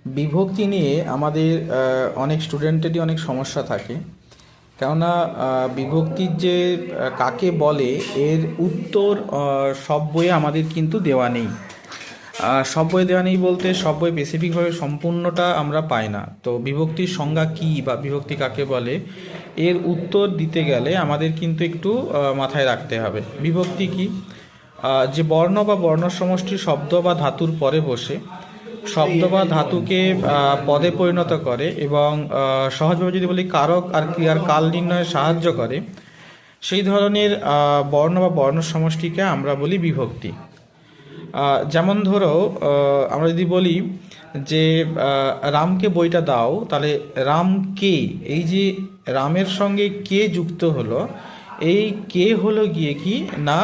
বিভক্তি নিয়ে আমাদের অনেক স্টুডেন্টেরই অনেক সমস্যা থাকে। কেননা বিভক্তির যে কাকে বলে এর উত্তর সব বইয়ে আমাদের কিন্তু দেওয়া নেই। সব বই দেওয়া নেই বলতে সব বই স্পেসিফিকভাবে সম্পূর্ণটা আমরা পাই না। তো বিভক্তির সংজ্ঞা কী বা বিভক্তি কাকে বলে এর উত্তর দিতে গেলে আমাদের কিন্তু একটু মাথায় রাখতে হবে বিভক্তি কী। যে বর্ণ বা বর্ণ সমষ্টি শব্দ বা ধাতুর পরে বসে শব্দ বা ধাতুকে পদে পরিণত করে এবং সহজভাবে যদি বলি কারক আর ক্রিয়ার কাল নির্ণয়ে সাহায্য করে, সেই ধরনের বর্ণ বা বর্ণ সমষ্টিকে আমরা বলি বিভক্তি। যেমন ধরো আমরা যদি বলি যে রামকে বইটা দাও, তাহলে রাম কে, এই যে রামের সঙ্গে কে যুক্ত হলো, এই কে হলো গিয়ে কি না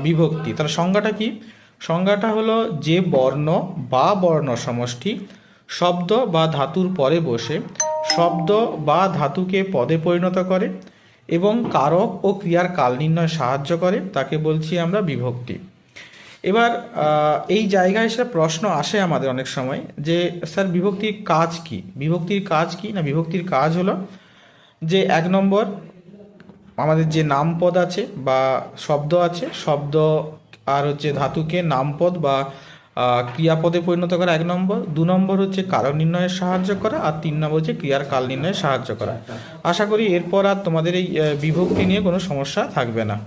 বিভক্তি। তাহলে সংজ্ঞাটা কি? সংজ্ঞাটা হলো যে বর্ণ বা বর্ণ সমষ্টি শব্দ বা ধাতুর পরে বসে শব্দ বা ধাতুকে পদে পরিণত করে এবং কারক ও ক্রিয়ার কাল নির্ণয়ে সাহায্য করে, তাকে বলছি আমরা বিভক্তি। এবার এই জায়গায় এসে প্রশ্ন আসে আমাদের অনেক সময় যে স্যার বিভক্তির কাজ কি? বিভক্তির কাজ কি না, বিভক্তির কাজ হলো যে এক নম্বর, আমাদের যে নামপদ আছে বা শব্দ আছে, শব্দ আর হচ্ছে ধাতুকে নামপদ বা ক্রিয়াপদে পরিণত করা এক নম্বর। দু নম্বর হচ্ছে কারক নির্ণয়ে সাহায্য করা, আর তিন নম্বর হচ্ছে ক্রিয়ার কাল নির্ণয়ে সাহায্য করা। আশা করি এরপর আর তোমাদের এই বিভক্তি নিয়ে কোনো সমস্যা থাকবে না।